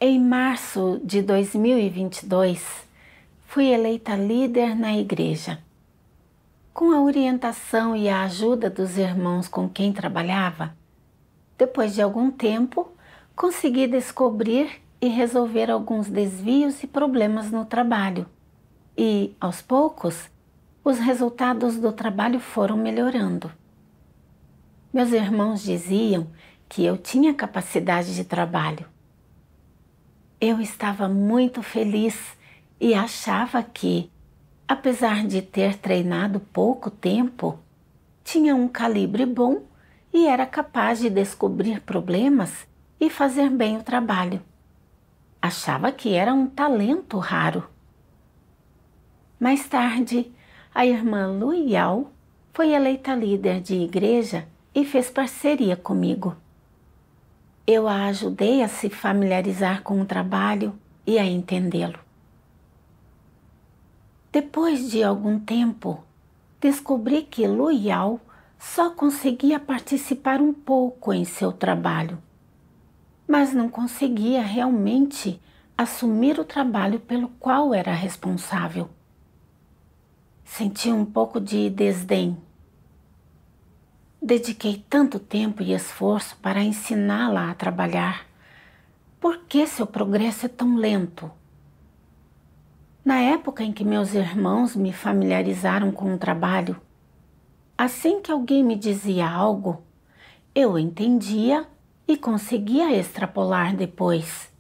Em março de 2022, fui eleita líder na igreja. Com a orientação e a ajuda dos irmãos com quem trabalhava, depois de algum tempo, consegui descobrir e resolver alguns desvios e problemas no trabalho. E, aos poucos, os resultados do trabalho foram melhorando. Meus irmãos diziam que eu tinha capacidade de trabalho. Eu estava muito feliz e achava que, apesar de ter treinado pouco tempo, tinha um calibre bom e era capaz de descobrir problemas e fazer bem o trabalho. Achava que era um talento raro. Mais tarde, a irmã Lu Yao foi eleita líder de igreja e fez parceria comigo. Eu a ajudei a se familiarizar com o trabalho e a entendê-lo. Depois de algum tempo, descobri que Lu Yao só conseguia participar um pouco em seu trabalho, mas não conseguia realmente assumir o trabalho pelo qual era responsável. Senti um pouco de desdém. Dediquei tanto tempo e esforço para ensiná-la a trabalhar. Por que seu progresso é tão lento? Na época em que meus irmãos me familiarizaram com o trabalho, assim que alguém me dizia algo, eu entendia e conseguia extrapolar depois.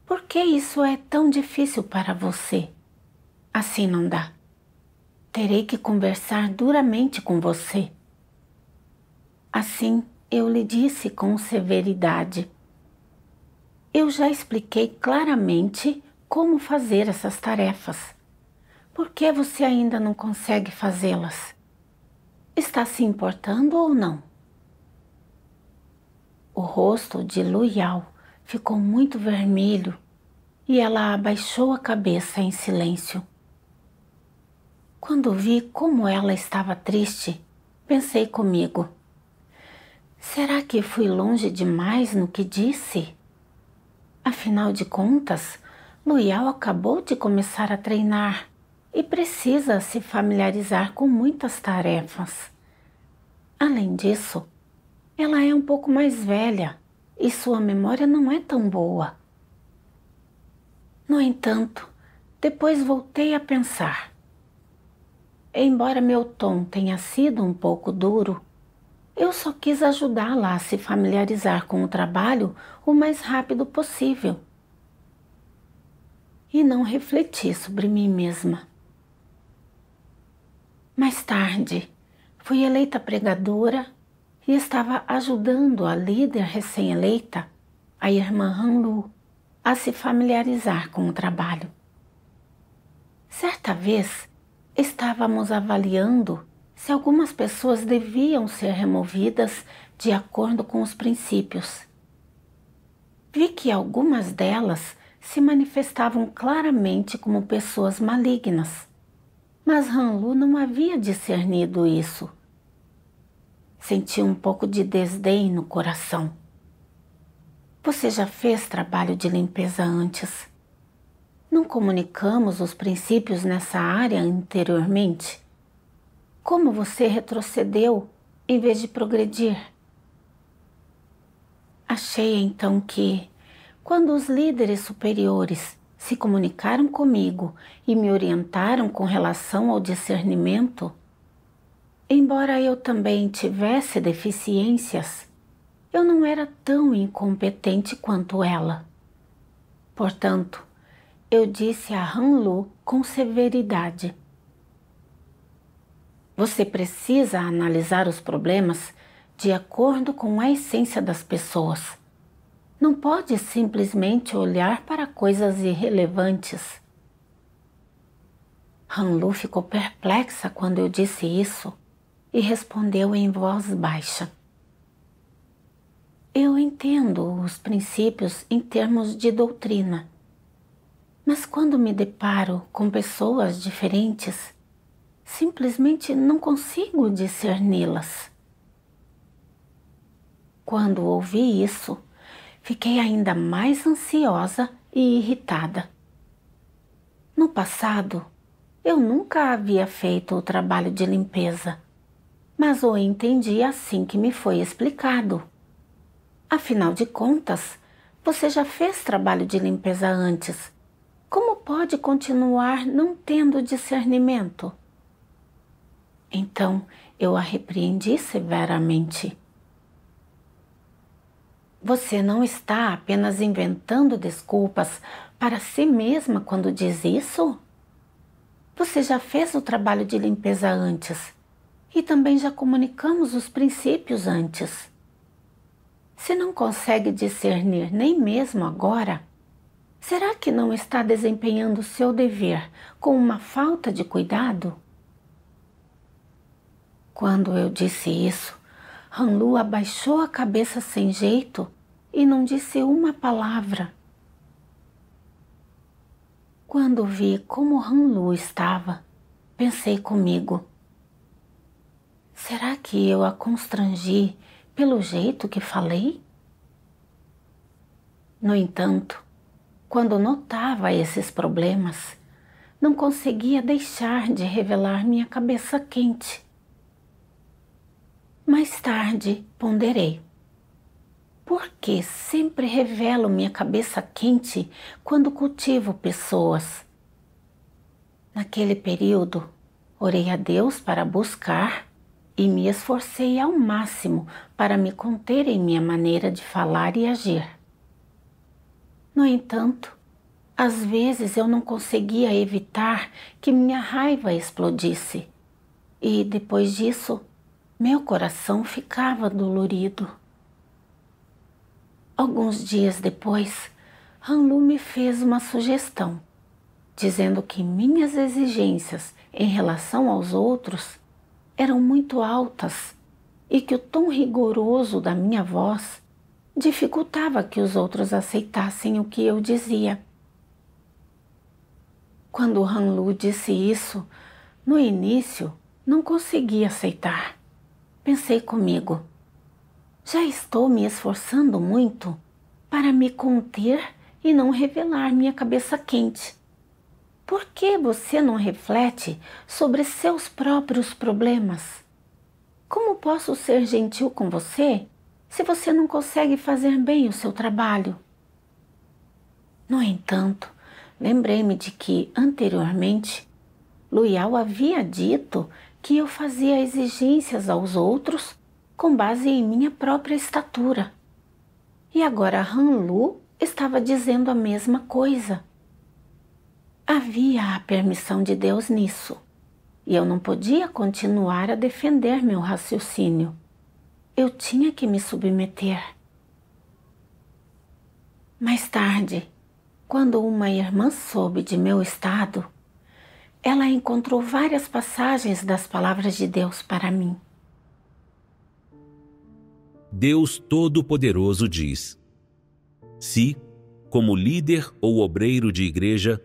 Por que isso é tão difícil para você? Assim não dá. Terei que conversar duramente com você. Assim, eu lhe disse com severidade. Eu já expliquei claramente como fazer essas tarefas. Por que você ainda não consegue fazê-las? Está se importando ou não? O rosto de Lu Yao ficou muito vermelho e ela abaixou a cabeça em silêncio. Quando vi como ela estava triste, pensei comigo: será que fui longe demais no que disse? Afinal de contas, Lu Yao acabou de começar a treinar e precisa se familiarizar com muitas tarefas. Além disso, ela é um pouco mais velha e sua memória não é tão boa. No entanto, depois voltei a pensar. Embora meu tom tenha sido um pouco duro, eu só quis ajudá-la a se familiarizar com o trabalho o mais rápido possível. E não refleti sobre mim mesma. Mais tarde, fui eleita pregadora e estava ajudando a líder recém-eleita, a irmã Han Lu, a se familiarizar com o trabalho. Certa vez, estávamos avaliando se algumas pessoas deviam ser removidas de acordo com os princípios. Vi que algumas delas se manifestavam claramente como pessoas malignas, mas Han Lu não havia discernido isso. Senti um pouco de desdém no coração. Você já fez trabalho de limpeza antes? Não comunicamos os princípios nessa área anteriormente? Como você retrocedeu em vez de progredir? Achei então que, quando os líderes superiores se comunicaram comigo e me orientaram com relação ao discernimento, embora eu também tivesse deficiências, eu não era tão incompetente quanto ela. Portanto, eu disse a Han Lu com severidade: você precisa analisar os problemas de acordo com a essência das pessoas. Não pode simplesmente olhar para coisas irrelevantes. Han Lu ficou perplexa quando eu disse isso e respondeu em voz baixa: eu entendo os princípios em termos de doutrina, mas quando me deparo com pessoas diferentes, simplesmente não consigo discerni-las. Quando ouvi isso, fiquei ainda mais ansiosa e irritada. No passado, eu nunca havia feito o trabalho de limpeza, mas o entendi assim que me foi explicado. Afinal de contas, você já fez trabalho de limpeza antes. Como pode continuar não tendo discernimento? Então eu a repreendi severamente. Você não está apenas inventando desculpas para si mesma quando diz isso? Você já fez o trabalho de limpeza antes e também já comunicamos os princípios antes. Se não consegue discernir nem mesmo agora, será que não está desempenhando o seu dever com uma falta de cuidado? Quando eu disse isso, Hanlu abaixou a cabeça sem jeito e não disse uma palavra. Quando vi como Hanlu estava, pensei comigo: será que eu a constrangi pelo jeito que falei? No entanto, quando notava esses problemas, não conseguia deixar de revelar minha cabeça quente. Mais tarde, ponderei: por que sempre revelo minha cabeça quente quando cultivo pessoas? Naquele período, orei a Deus para buscar e me esforcei ao máximo para me conter em minha maneira de falar e agir. No entanto, às vezes eu não conseguia evitar que minha raiva explodisse e, depois disso, meu coração ficava dolorido. Alguns dias depois, Hanlu me fez uma sugestão, dizendo que minhas exigências em relação aos outros eram muito altas e que o tom rigoroso da minha voz dificultava que os outros aceitassem o que eu dizia. Quando Hanlu disse isso, no início não consegui aceitar. Pensei comigo: já estou me esforçando muito para me conter e não revelar minha cabeça quente. Por que você não reflete sobre seus próprios problemas? Como posso ser gentil com você se você não consegue fazer bem o seu trabalho? No entanto, lembrei-me de que, anteriormente, Luiao havia dito que eu fazia exigências aos outros com base em minha própria estatura. E agora Hanlu estava dizendo a mesma coisa. Havia a permissão de Deus nisso, e eu não podia continuar a defender meu raciocínio. Eu tinha que me submeter. Mais tarde, quando uma irmã soube de meu estado, ela encontrou várias passagens das palavras de Deus para mim. Deus Todo-Poderoso diz: se, como líder ou obreiro de igreja,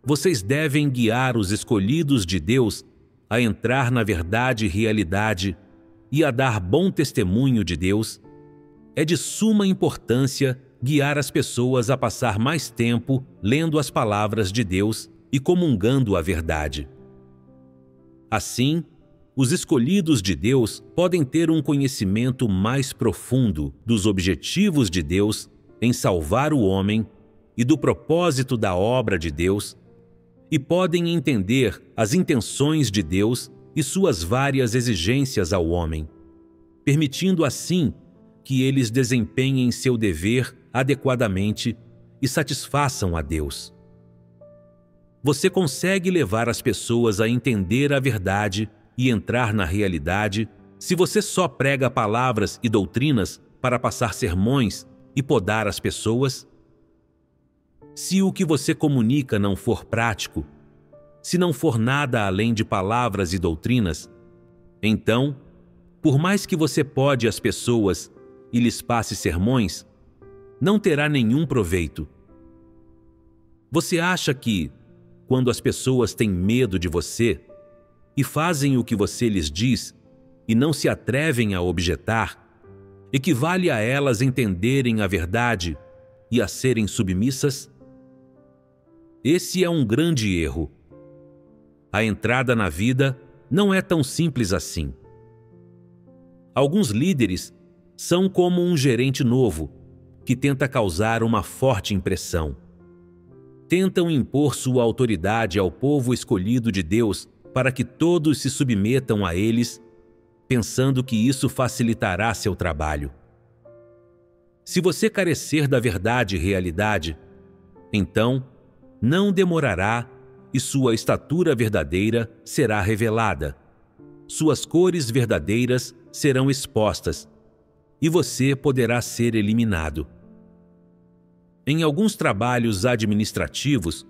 vocês devem guiar os escolhidos de Deus a entrar na verdade e realidade e a dar bom testemunho de Deus, é de suma importância guiar as pessoas a passar mais tempo lendo as palavras de Deus e comungando a verdade. Assim, os escolhidos de Deus podem ter um conhecimento mais profundo dos objetivos de Deus em salvar o homem e do propósito da obra de Deus, e podem entender as intenções de Deus e suas várias exigências ao homem, permitindo assim que eles desempenhem seu dever adequadamente e satisfaçam a Deus. Você consegue levar as pessoas a entender a verdade e entrar na realidade se você só prega palavras e doutrinas para passar sermões e podar as pessoas? Se o que você comunica não for prático, se não for nada além de palavras e doutrinas, então, por mais que você pode as pessoas e lhes passe sermões, não terá nenhum proveito. Você acha que, quando as pessoas têm medo de você e fazem o que você lhes diz e não se atrevem a objetar, equivale a elas entenderem a verdade e a serem submissas? Esse é um grande erro. A entrada na vida não é tão simples assim. Alguns líderes são como um gerente novo que tenta causar uma forte impressão. Tentam impor sua autoridade ao povo escolhido de Deus para que todos se submetam a eles, pensando que isso facilitará seu trabalho. Se você carecer da verdade e realidade, então não demorará e sua estatura verdadeira será revelada. Suas cores verdadeiras serão expostas e você poderá ser eliminado. Em alguns trabalhos administrativos,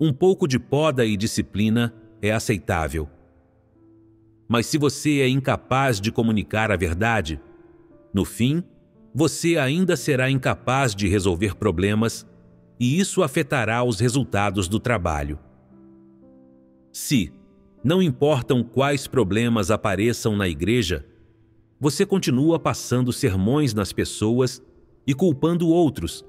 um pouco de poda e disciplina é aceitável. Mas se você é incapaz de comunicar a verdade, no fim, você ainda será incapaz de resolver problemas e isso afetará os resultados do trabalho. Se, não importam quais problemas apareçam na igreja, você continua passando sermões nas pessoas e culpando outros.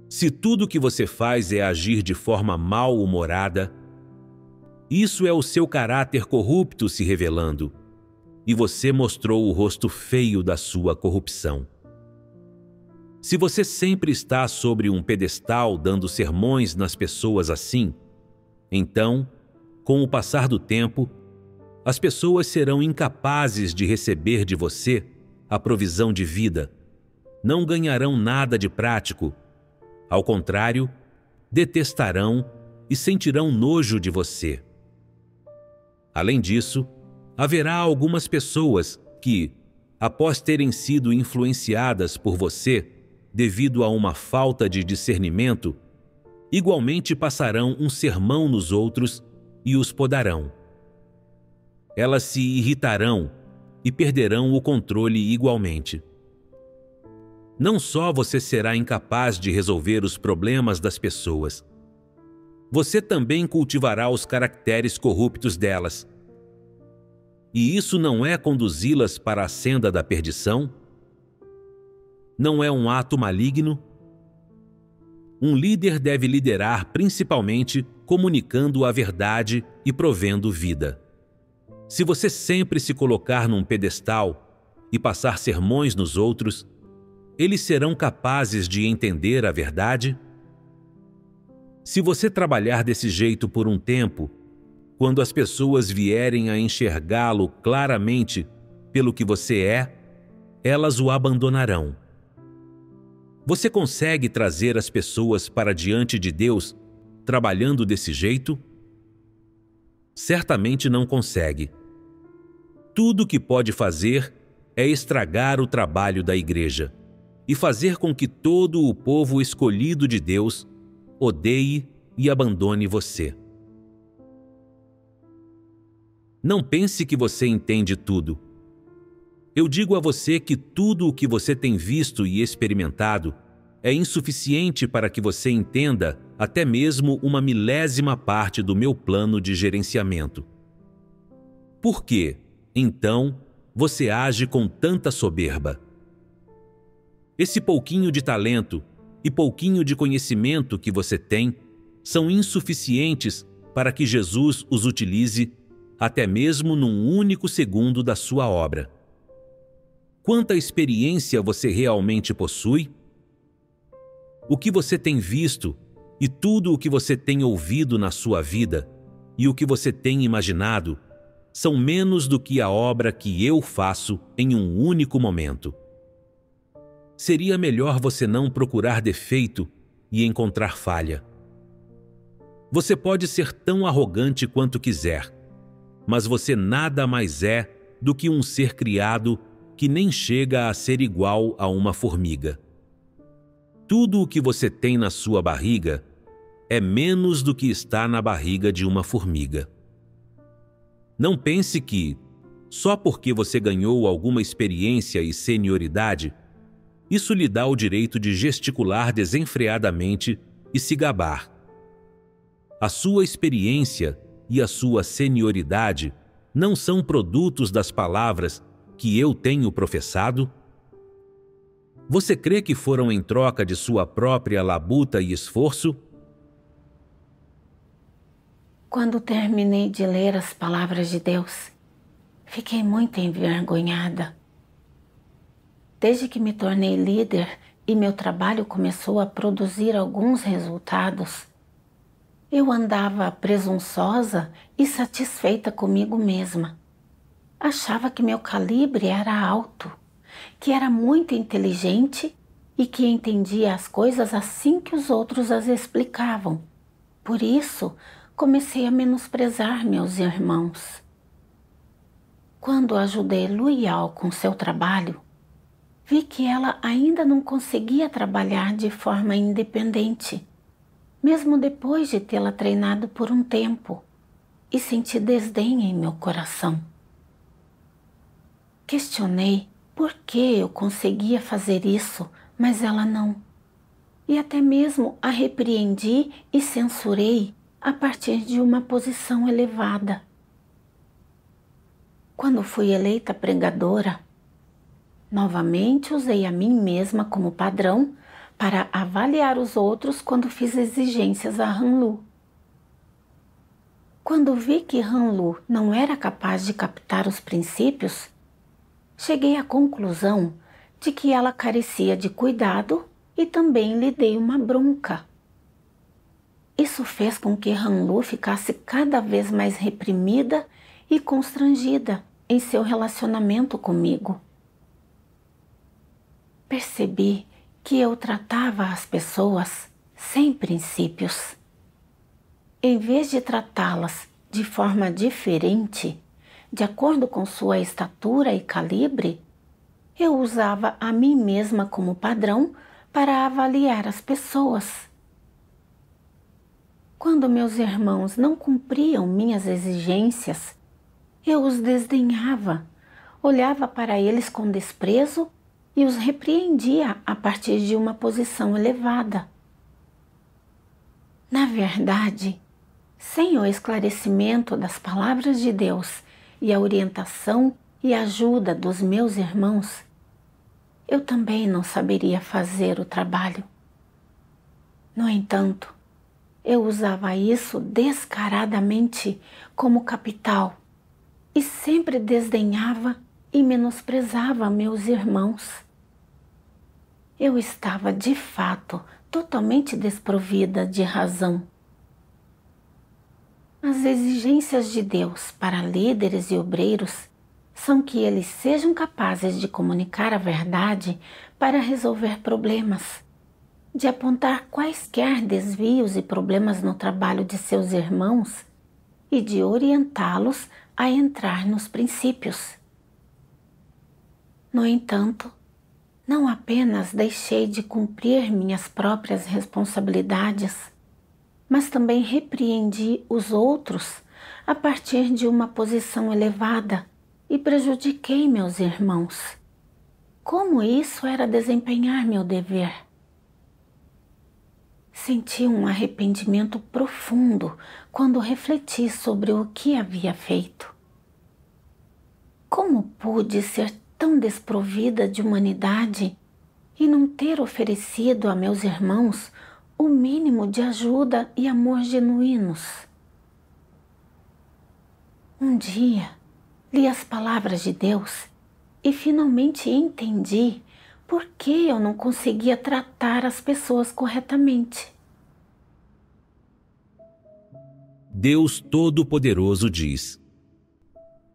Se tudo o que você faz é agir de forma mal-humorada, isso é o seu caráter corrupto se revelando, e você mostrou o rosto feio da sua corrupção. Se você sempre está sobre um pedestal dando sermões nas pessoas assim, então, com o passar do tempo, as pessoas serão incapazes de receber de você a provisão de vida, não ganharão nada de prático. Ao contrário, detestarão e sentirão nojo de você. Além disso, haverá algumas pessoas que, após terem sido influenciadas por você devido a uma falta de discernimento, igualmente passarão um sermão nos outros e os podarão. Elas se irritarão e perderão o controle igualmente. Não só você será incapaz de resolver os problemas das pessoas, você também cultivará os caracteres corruptos delas. E isso não é conduzi-las para a senda da perdição? Não é um ato maligno? Um líder deve liderar principalmente comunicando a verdade e provendo vida. Se você sempre se colocar num pedestal e passar sermões nos outros, eles serão capazes de entender a verdade? Se você trabalhar desse jeito por um tempo, quando as pessoas vierem a enxergá-lo claramente pelo que você é, elas o abandonarão. Você consegue trazer as pessoas para diante de Deus trabalhando desse jeito? Certamente não consegue. Tudo o que pode fazer é estragar o trabalho da igreja e fazer com que todo o povo escolhido de Deus odeie e abandone você. Não pense que você entende tudo. Eu digo a você que tudo o que você tem visto e experimentado é insuficiente para que você entenda até mesmo uma milésima parte do meu plano de gerenciamento. Por que, então, você age com tanta soberba? Esse pouquinho de talento e pouquinho de conhecimento que você tem são insuficientes para que Jesus os utilize até mesmo num único segundo da sua obra. Quanta experiência você realmente possui? O que você tem visto e tudo o que você tem ouvido na sua vida e o que você tem imaginado são menos do que a obra que eu faço em um único momento. Seria melhor você não procurar defeito e encontrar falha. Você pode ser tão arrogante quanto quiser, mas você nada mais é do que um ser criado que nem chega a ser igual a uma formiga. Tudo o que você tem na sua barriga é menos do que está na barriga de uma formiga. Não pense que, só porque você ganhou alguma experiência e senioridade, isso lhe dá o direito de gesticular desenfreadamente e se gabar. A sua experiência e a sua senioridade não são produtos das palavras que eu tenho professado? Você crê que foram em troca de sua própria labuta e esforço? Quando terminei de ler as palavras de Deus, fiquei muito envergonhada. Desde que me tornei líder e meu trabalho começou a produzir alguns resultados, eu andava presunçosa e satisfeita comigo mesma. Achava que meu calibre era alto, que era muito inteligente e que entendia as coisas assim que os outros as explicavam. Por isso, comecei a menosprezar meus irmãos. Quando ajudei Luial com seu trabalho, vi que ela ainda não conseguia trabalhar de forma independente, mesmo depois de tê-la treinado por um tempo, e senti desdém em meu coração. Questionei por que eu conseguia fazer isso, mas ela não. E até mesmo a repreendi e censurei a partir de uma posição elevada. Quando fui eleita pregadora, novamente usei a mim mesma como padrão para avaliar os outros quando fiz exigências a Hanlu. Quando vi que Hanlu não era capaz de captar os princípios, cheguei à conclusão de que ela carecia de cuidado e também lhe dei uma bronca. Isso fez com que Hanlu ficasse cada vez mais reprimida e constrangida em seu relacionamento comigo. Percebi que eu tratava as pessoas sem princípios. Em vez de tratá-las de forma diferente, de acordo com sua estatura e calibre, eu usava a mim mesma como padrão para avaliar as pessoas. Quando meus irmãos não cumpriam minhas exigências, eu os desdenhava, olhava para eles com desprezo e os repreendia a partir de uma posição elevada. Na verdade, sem o esclarecimento das palavras de Deus e a orientação e ajuda dos meus irmãos, eu também não saberia fazer o trabalho. No entanto, eu usava isso descaradamente como capital e sempre desdenhava e menosprezava meus irmãos. Eu estava, de fato, totalmente desprovida de razão. As exigências de Deus para líderes e obreiros são que eles sejam capazes de comunicar a verdade para resolver problemas, de apontar quaisquer desvios e problemas no trabalho de seus irmãos e de orientá-los a entrar nos princípios. No entanto, não apenas deixei de cumprir minhas próprias responsabilidades, mas também repreendi os outros a partir de uma posição elevada e prejudiquei meus irmãos. Como isso era desempenhar meu dever? Senti um arrependimento profundo quando refleti sobre o que havia feito. Como pude ser tão desprovida de humanidade e não ter oferecido a meus irmãos o mínimo de ajuda e amor genuínos? Um dia, li as palavras de Deus e finalmente entendi por que eu não conseguia tratar as pessoas corretamente. Deus Todo-Poderoso diz: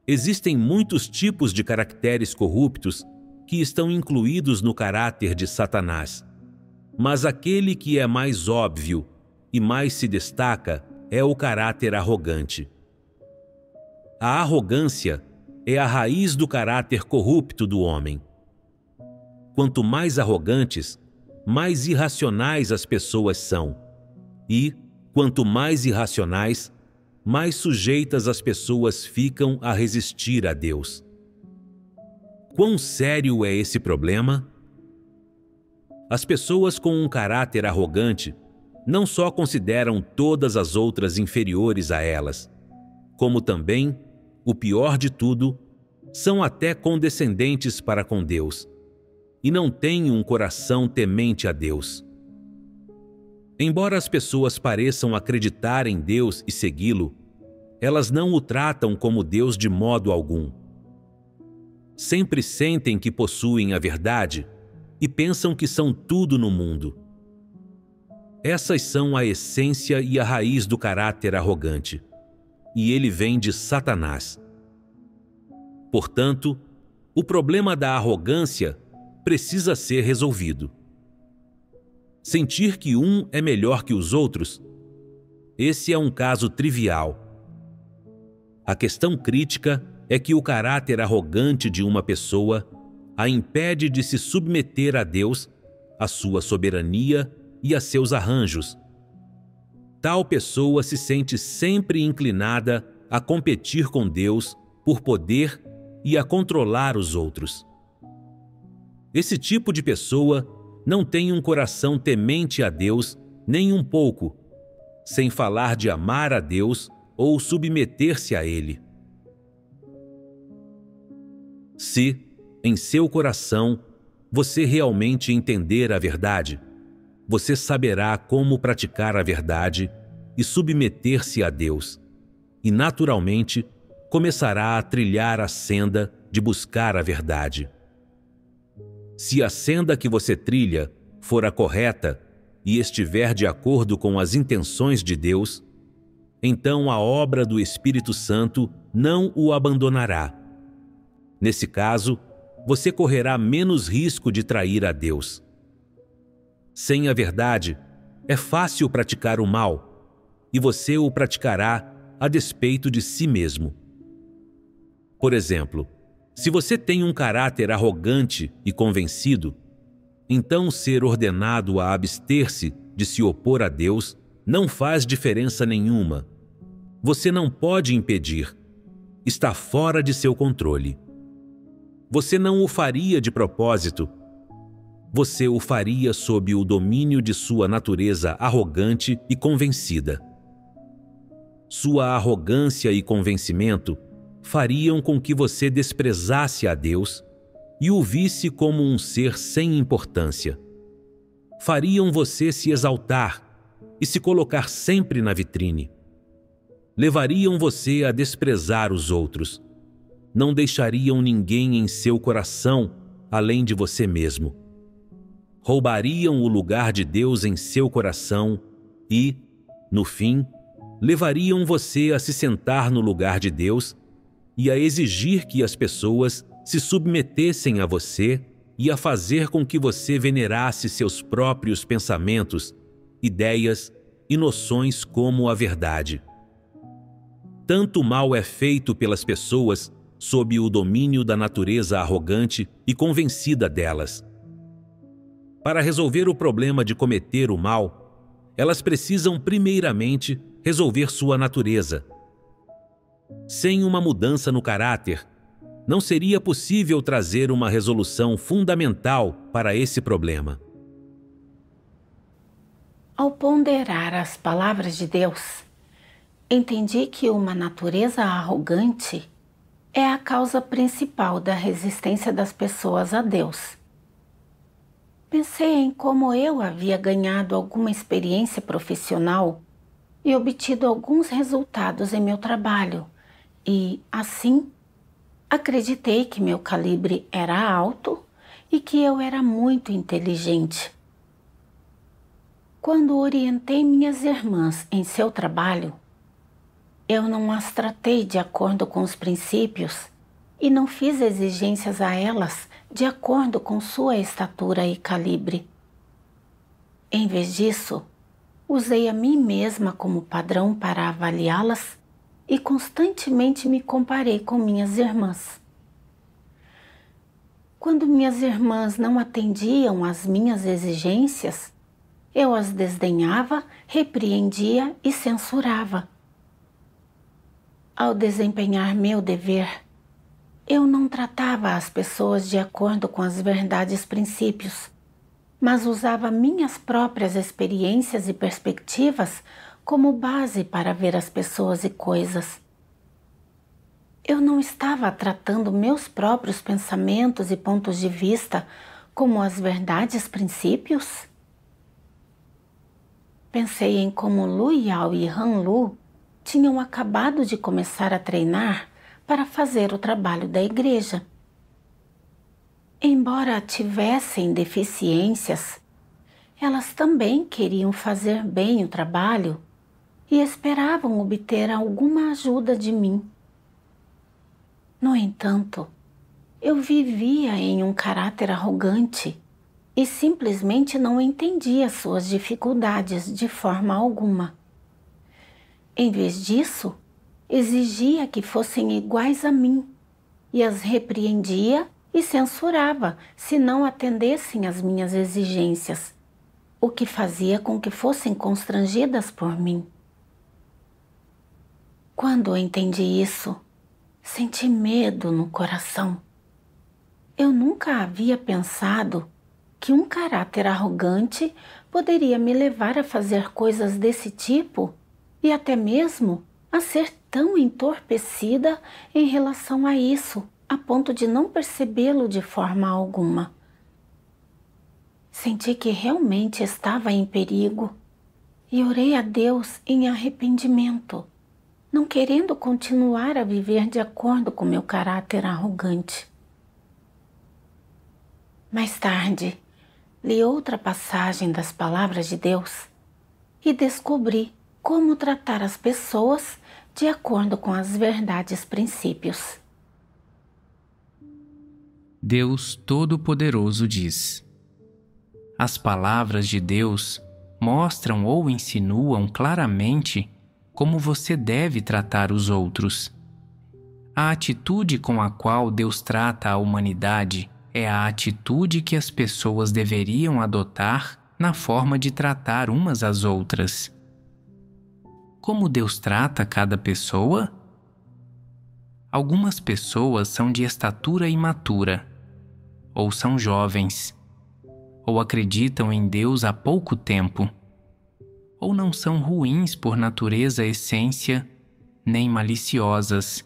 existem muitos tipos de caracteres corruptos que estão incluídos no caráter de Satanás, mas aquele que é mais óbvio e mais se destaca é o caráter arrogante. A arrogância é a raiz do caráter corrupto do homem. Quanto mais arrogantes, mais irracionais as pessoas são, e, quanto mais irracionais, mais sujeitas as pessoas ficam a resistir a Deus. Quão sério é esse problema? As pessoas com um caráter arrogante não só consideram todas as outras inferiores a elas, como também, o pior de tudo, são até condescendentes para com Deus, e não têm um coração temente a Deus. Embora as pessoas pareçam acreditar em Deus e segui-lo, elas não o tratam como Deus de modo algum. Sempre sentem que possuem a verdade e pensam que são tudo no mundo. Essas são a essência e a raiz do caráter arrogante, e ele vem de Satanás. Portanto, o problema da arrogância precisa ser resolvido. Sentir que um é melhor que os outros, esse é um caso trivial. A questão crítica é que o caráter arrogante de uma pessoa a impede de se submeter a Deus, à sua soberania e a seus arranjos. Tal pessoa se sente sempre inclinada a competir com Deus por poder e a controlar os outros. Esse tipo de pessoa não tem um coração temente a Deus nem um pouco, sem falar de amar a Deus ou submeter-se a Ele. Se, em seu coração, você realmente entender a verdade, você saberá como praticar a verdade e submeter-se a Deus, e naturalmente começará a trilhar a senda de buscar a verdade. Se a senda que você trilha for a correta e estiver de acordo com as intenções de Deus, então a obra do Espírito Santo não o abandonará. Nesse caso, você correrá menos risco de trair a Deus. Sem a verdade, é fácil praticar o mal, e você o praticará a despeito de si mesmo. Por exemplo, se você tem um caráter arrogante e convencido, então ser ordenado a abster-se de se opor a Deus não faz diferença nenhuma. Você não pode impedir. Está fora de seu controle. Você não o faria de propósito. Você o faria sob o domínio de sua natureza arrogante e convencida. Sua arrogância e convencimento fariam com que você desprezasse a Deus e o visse como um ser sem importância. Fariam você se exaltar e se colocar sempre na vitrine. Levariam você a desprezar os outros. Não deixariam ninguém em seu coração além de você mesmo. Roubariam o lugar de Deus em seu coração e, no fim, levariam você a se sentar no lugar de Deus e a exigir que as pessoas se submetessem a você e a fazer com que você venerasse seus próprios pensamentos, ideias e noções como a verdade. Tanto mal é feito pelas pessoas sob o domínio da natureza arrogante e convencida delas. Para resolver o problema de cometer o mal, elas precisam primeiramente resolver sua natureza. Sem uma mudança no caráter, não seria possível trazer uma resolução fundamental para esse problema. Ao ponderar as palavras de Deus, entendi que uma natureza arrogante é a causa principal da resistência das pessoas a Deus. Pensei em como eu havia ganhado alguma experiência profissional e obtido alguns resultados em meu trabalho, e, assim, acreditei que meu calibre era alto e que eu era muito inteligente. Quando orientei minhas irmãs em seu trabalho, eu não as tratei de acordo com os princípios e não fiz exigências a elas de acordo com sua estatura e calibre. Em vez disso, usei a mim mesma como padrão para avaliá-las e constantemente me comparei com minhas irmãs. Quando minhas irmãs não atendiam às minhas exigências, eu as desdenhava, repreendia e censurava. Ao desempenhar meu dever, eu não tratava as pessoas de acordo com as verdades princípios, mas usava minhas próprias experiências e perspectivas como base para ver as pessoas e coisas. Eu não estava tratando meus próprios pensamentos e pontos de vista como as verdades princípios? Pensei em como Lu Yao e Han Lu tinham acabado de começar a treinar para fazer o trabalho da igreja. Embora tivessem deficiências, elas também queriam fazer bem o trabalho e esperavam obter alguma ajuda de mim. No entanto, eu vivia em um caráter arrogante e simplesmente não entendia suas dificuldades de forma alguma. Em vez disso, exigia que fossem iguais a mim e as repreendia e censurava se não atendessem às minhas exigências, o que fazia com que fossem constrangidas por mim. Quando eu entendi isso, senti medo no coração. Eu nunca havia pensado que um caráter arrogante poderia me levar a fazer coisas desse tipo e até mesmo a ser tão entorpecida em relação a isso, a ponto de não percebê-lo de forma alguma. Senti que realmente estava em perigo e orei a Deus em arrependimento, não querendo continuar a viver de acordo com meu caráter arrogante. Mais tarde, li outra passagem das palavras de Deus e descobri como tratar as pessoas de acordo com as verdades princípios. Deus Todo-Poderoso diz: as palavras de Deus mostram ou insinuam claramente como você deve tratar os outros. A atitude com a qual Deus trata a humanidade é a atitude que as pessoas deveriam adotar na forma de tratar umas às outras. Como Deus trata cada pessoa? Algumas pessoas são de estatura imatura, ou são jovens, ou acreditam em Deus há pouco tempo, ou não são ruins por natureza essência, nem maliciosas,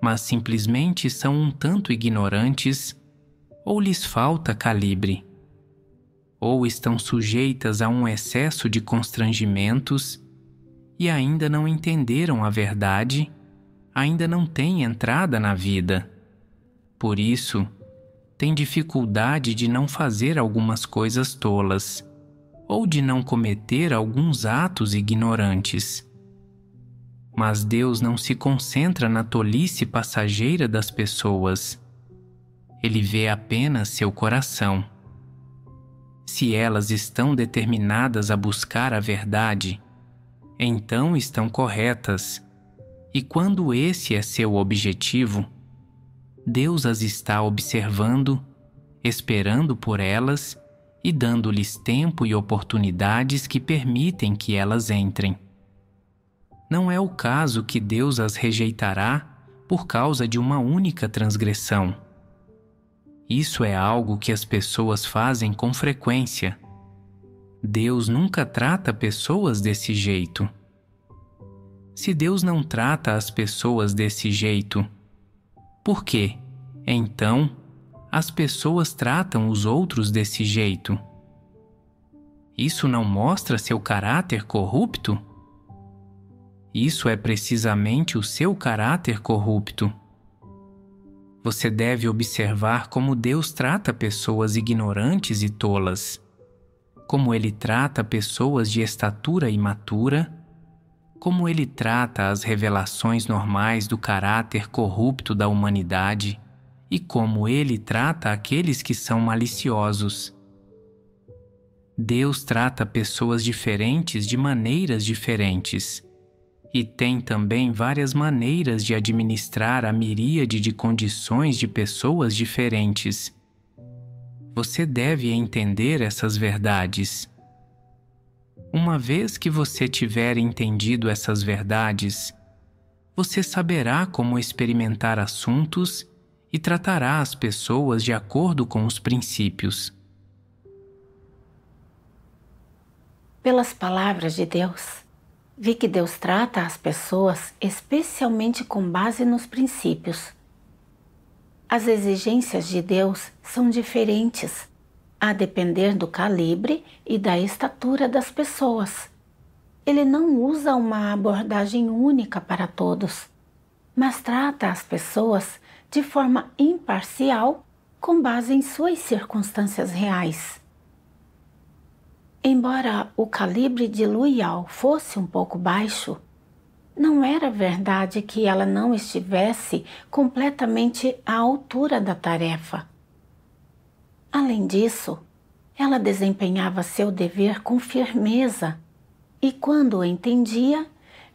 mas simplesmente são um tanto ignorantes, ou lhes falta calibre, ou estão sujeitas a um excesso de constrangimentos e ainda não entenderam a verdade, ainda não têm entrada na vida. Por isso, têm dificuldade de não fazer algumas coisas tolas, ou de não cometer alguns atos ignorantes. Mas Deus não se concentra na tolice passageira das pessoas. Ele vê apenas seu coração. Se elas estão determinadas a buscar a verdade, então estão corretas, e quando esse é seu objetivo, Deus as está observando, esperando por elas e dando-lhes tempo e oportunidades que permitem que elas entrem. Não é o caso que Deus as rejeitará por causa de uma única transgressão. Isso é algo que as pessoas fazem com frequência. Deus nunca trata pessoas desse jeito. Se Deus não trata as pessoas desse jeito, por que, então, as pessoas tratam os outros desse jeito? Isso não mostra seu caráter corrupto? Isso é precisamente o seu caráter corrupto. Você deve observar como Deus trata pessoas ignorantes e tolas, como Ele trata pessoas de estatura imatura, como Ele trata as revelações normais do caráter corrupto da humanidade e como Ele trata aqueles que são maliciosos. Deus trata pessoas diferentes de maneiras diferentes e tem também várias maneiras de administrar a miríade de condições de pessoas diferentes. Você deve entender essas verdades. Uma vez que você tiver entendido essas verdades, você saberá como experimentar assuntos e tratará as pessoas de acordo com os princípios. Pelas palavras de Deus, vi que Deus trata as pessoas especialmente com base nos princípios. As exigências de Deus são diferentes a depender do calibre e da estatura das pessoas. Ele não usa uma abordagem única para todos, mas trata as pessoas de forma imparcial com base em suas circunstâncias reais. Embora o calibre de Luial fosse um pouco baixo, não era verdade que ela não estivesse completamente à altura da tarefa. Além disso, ela desempenhava seu dever com firmeza e, quando o entendia,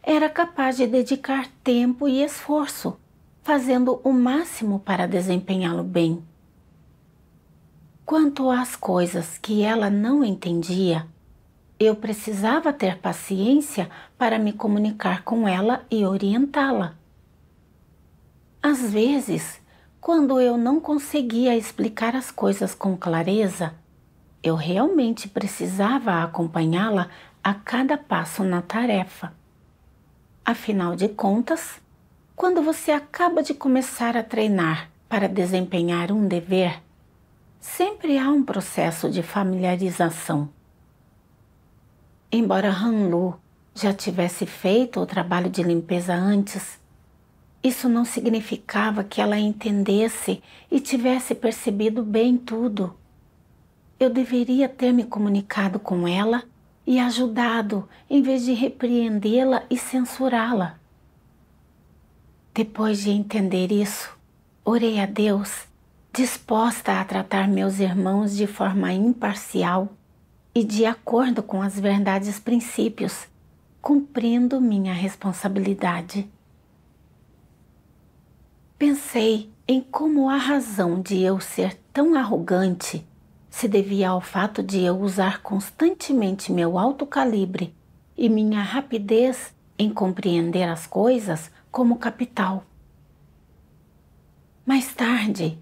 era capaz de dedicar tempo e esforço, fazendo o máximo para desempenhá-lo bem. Quanto às coisas que ela não entendia, eu precisava ter paciência para me comunicar com ela e orientá-la. Às vezes, quando eu não conseguia explicar as coisas com clareza, eu realmente precisava acompanhá-la a cada passo na tarefa. Afinal de contas, quando você acaba de começar a treinar para desempenhar um dever, sempre há um processo de familiarização. Embora Han-Lu já tivesse feito o trabalho de limpeza antes, isso não significava que ela entendesse e tivesse percebido bem tudo. Eu deveria ter me comunicado com ela e ajudado, em vez de repreendê-la e censurá-la. Depois de entender isso, orei a Deus, disposta a tratar meus irmãos de forma imparcial e de acordo com as verdades princípios, cumprindo minha responsabilidade. Pensei em como a razão de eu ser tão arrogante se devia ao fato de eu usar constantemente meu alto calibre e minha rapidez em compreender as coisas como capital. Mais tarde,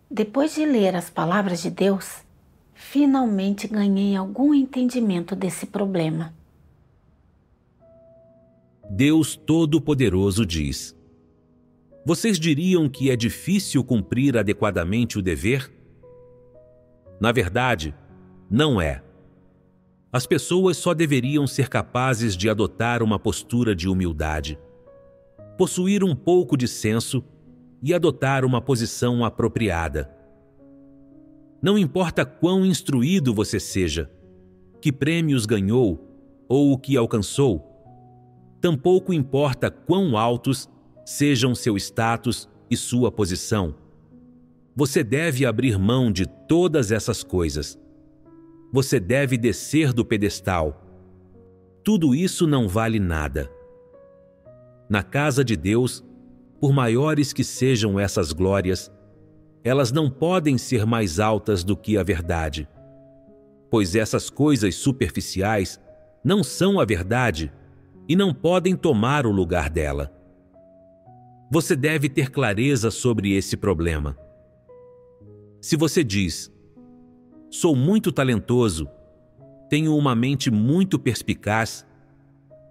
depois de ler as palavras de Deus, finalmente ganhei algum entendimento desse problema. Deus Todo-Poderoso diz: vocês diriam que é difícil cumprir adequadamente o dever? Na verdade, não é. As pessoas só deveriam ser capazes de adotar uma postura de humildade, possuir um pouco de senso e adotar uma posição apropriada. Não importa quão instruído você seja, que prêmios ganhou ou o que alcançou, tampouco importa quão altos sejam seu status e sua posição. Você deve abrir mão de todas essas coisas. Você deve descer do pedestal. Tudo isso não vale nada. Na casa de Deus, por maiores que sejam essas glórias, elas não podem ser mais altas do que a verdade, pois essas coisas superficiais não são a verdade e não podem tomar o lugar dela. Você deve ter clareza sobre esse problema. Se você diz: sou muito talentoso, tenho uma mente muito perspicaz,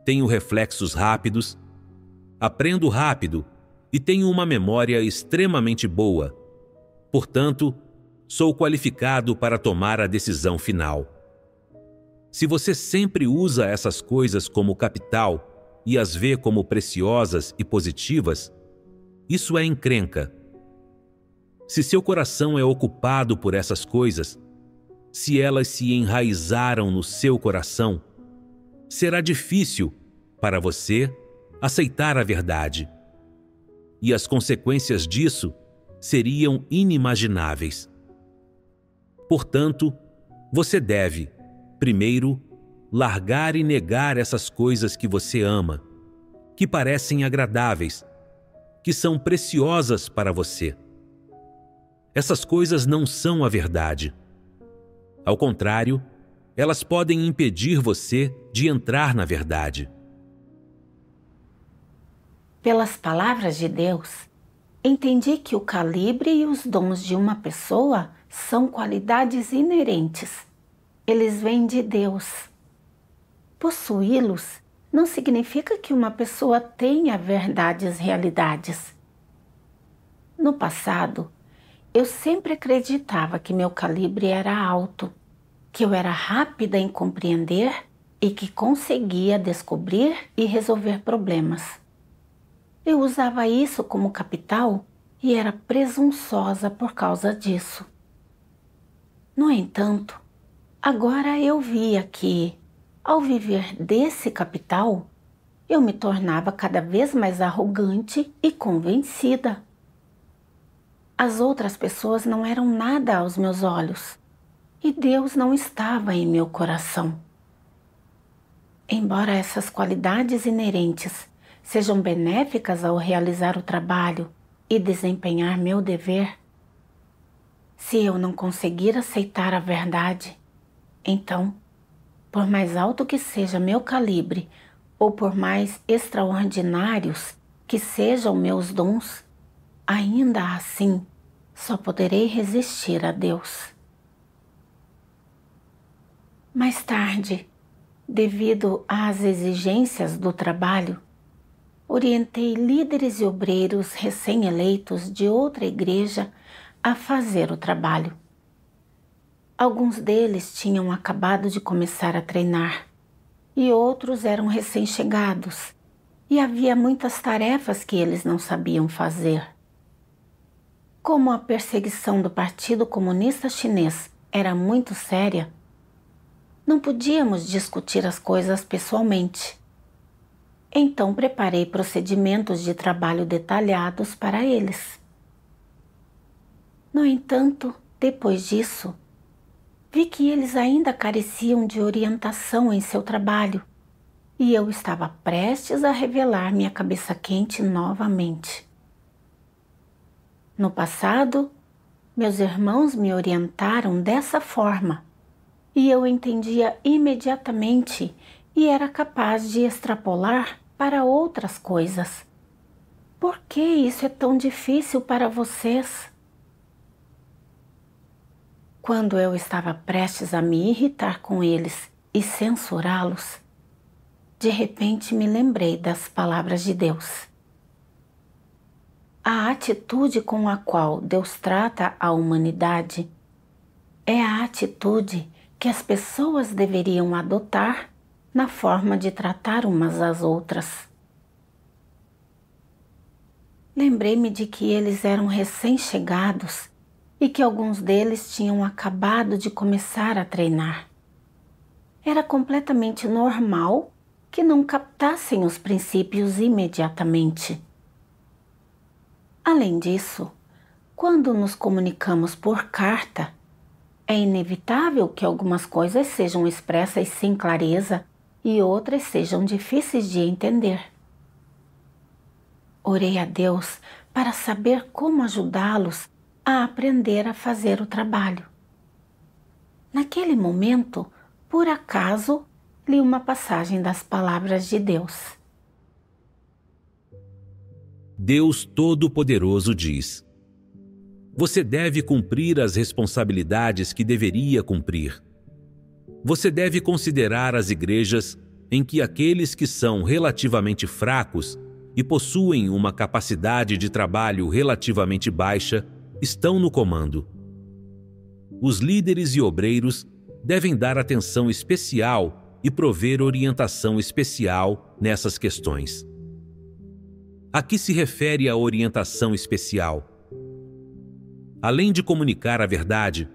tenho reflexos rápidos, aprendo rápido e tenho uma memória extremamente boa, portanto, sou qualificado para tomar a decisão final. Se você sempre usa essas coisas como capital e as vê como preciosas e positivas, isso é encrenca. Se seu coração é ocupado por essas coisas, se elas se enraizaram no seu coração, será difícil para você aceitar a verdade. E as consequências disso seriam inimagináveis. Portanto, você deve, primeiro, largar e negar essas coisas que você ama, que parecem agradáveis, que são preciosas para você. Essas coisas não são a verdade. Ao contrário, elas podem impedir você de entrar na verdade. Pelas palavras de Deus, entendi que o calibre e os dons de uma pessoa são qualidades inerentes. Eles vêm de Deus. Possuí-los não significa que uma pessoa tenha verdades realidades. No passado, Eu sempre acreditava que meu calibre era alto, que eu era rápida em compreender e que conseguia descobrir e resolver problemas. Eu usava isso como capital e era presunçosa por causa disso. No entanto, agora eu via que, ao viver desse capital, eu me tornava cada vez mais arrogante e convencida. As outras pessoas não eram nada aos meus olhos e Deus não estava em meu coração. Embora essas qualidades inerentes sejam benéficas ao realizar o trabalho e desempenhar meu dever, se eu não conseguir aceitar a verdade, então, por mais alto que seja meu calibre ou por mais extraordinários que sejam meus dons, ainda assim só poderei resistir a Deus. Mais tarde, devido às exigências do trabalho, orientei líderes e obreiros recém-eleitos de outra igreja a fazer o trabalho. Alguns deles tinham acabado de começar a treinar e outros eram recém-chegados, e havia muitas tarefas que eles não sabiam fazer. Como a perseguição do Partido Comunista Chinês era muito séria, não podíamos discutir as coisas pessoalmente. Então preparei procedimentos de trabalho detalhados para eles. No entanto, depois disso, vi que eles ainda careciam de orientação em seu trabalho e eu estava prestes a revelar minha cabeça quente novamente. No passado, meus irmãos me orientaram dessa forma e eu entendia imediatamente e era capaz de extrapolar para outras coisas. Por que isso é tão difícil para vocês? Quando eu estava prestes a me irritar com eles e censurá-los, de repente me lembrei das palavras de Deus. A atitude com a qual Deus trata a humanidade é a atitude que as pessoas deveriam adotar na forma de tratar umas às outras. Lembrei-me de que eles eram recém-chegados e que alguns deles tinham acabado de começar a treinar. Era completamente normal que não captassem os princípios imediatamente. Além disso, quando nos comunicamos por carta, é inevitável que algumas coisas sejam expressas sem clareza e outras sejam difíceis de entender. Orei a Deus para saber como ajudá-los a aprender a fazer o trabalho. Naquele momento, por acaso, li uma passagem das palavras de Deus. Deus Todo-Poderoso diz: você deve cumprir as responsabilidades que deveria cumprir. Você deve considerar as igrejas em que aqueles que são relativamente fracos e possuem uma capacidade de trabalho relativamente baixa estão no comando. Os líderes e obreiros devem dar atenção especial e prover orientação especial nessas questões. A que se refere a orientação especial? Além de comunicar a verdade,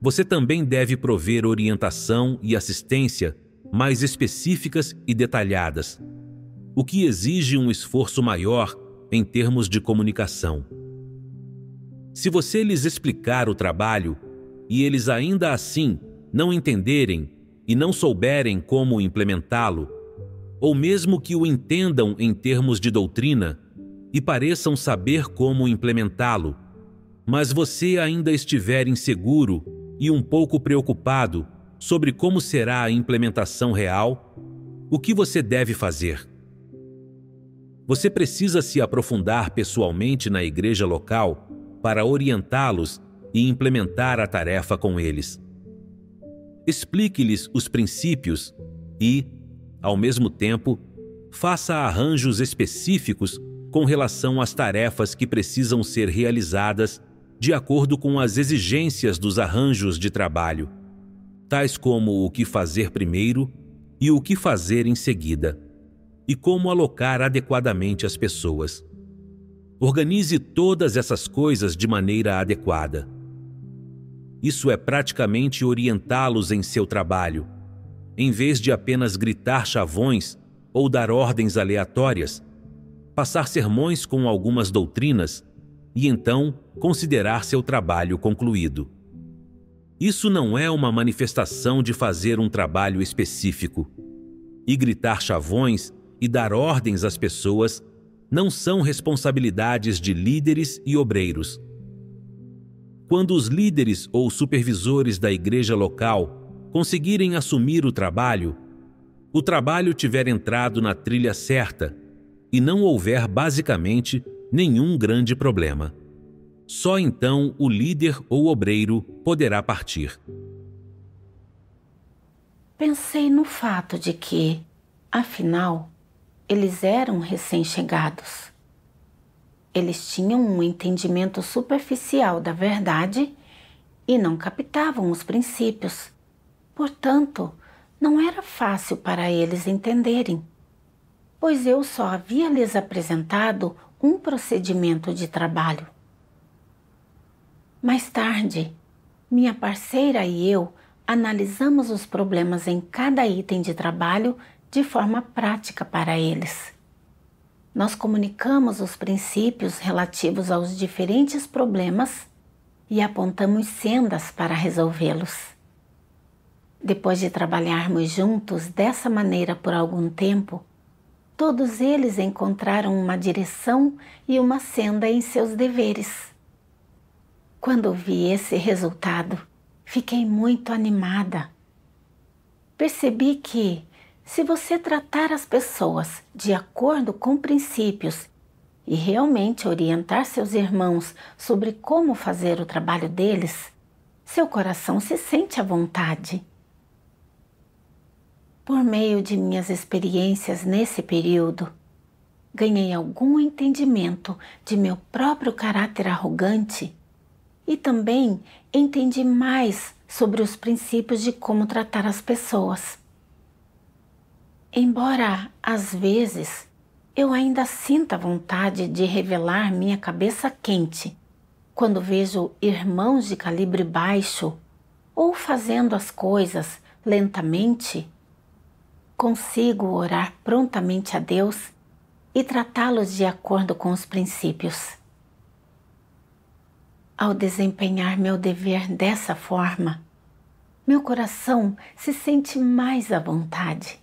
você também deve prover orientação e assistência mais específicas e detalhadas, o que exige um esforço maior em termos de comunicação. Se você lhes explicar o trabalho e eles ainda assim não entenderem e não souberem como implementá-lo, ou mesmo que o entendam em termos de doutrina e pareçam saber como implementá-lo, mas você ainda estiver inseguro e um pouco preocupado sobre como será a implementação real, o que você deve fazer? Você precisa se aprofundar pessoalmente na igreja local para orientá-los e implementar a tarefa com eles. Explique-lhes os princípios e, ao mesmo tempo, faça arranjos específicos com relação às tarefas que precisam ser realizadas de acordo com as exigências dos arranjos de trabalho, tais como o que fazer primeiro e o que fazer em seguida, e como alocar adequadamente as pessoas. Organize todas essas coisas de maneira adequada. Isso é praticamente orientá-los em seu trabalho, em vez de apenas gritar chavões ou dar ordens aleatórias, passar sermões com algumas doutrinas e então considerar seu trabalho concluído. Isso não é uma manifestação de fazer um trabalho específico. E gritar chavões e dar ordens às pessoas não são responsabilidades de líderes e obreiros. Quando os líderes ou supervisores da igreja local conseguirem assumir o trabalho tiver entrado na trilha certa e não houver basicamente nenhum grande problema. Só então o líder ou obreiro poderá partir. Pensei no fato de que, afinal, eles eram recém-chegados. Eles tinham um entendimento superficial da verdade e não captavam os princípios. Portanto, não era fácil para eles entenderem, pois eu só havia lhes apresentado um procedimento de trabalho. Mais tarde, minha parceira e eu analisamos os problemas em cada item de trabalho de forma prática para eles. Nós comunicamos os princípios relativos aos diferentes problemas e apontamos sendas para resolvê-los. Depois de trabalharmos juntos dessa maneira por algum tempo, todos eles encontraram uma direção e uma senda em seus deveres. Quando vi esse resultado, fiquei muito animada. Percebi que, se você tratar as pessoas de acordo com princípios e realmente orientar seus irmãos sobre como fazer o trabalho deles, seu coração se sente à vontade. Por meio de minhas experiências nesse período, ganhei algum entendimento de meu próprio caráter arrogante e também entendi mais sobre os princípios de como tratar as pessoas. Embora, às vezes, eu ainda sinta vontade de revelar minha cabeça quente quando vejo irmãos de calibre baixo ou fazendo as coisas lentamente, consigo orar prontamente a Deus e tratá-los de acordo com os princípios. Ao desempenhar meu dever dessa forma, meu coração se sente mais à vontade.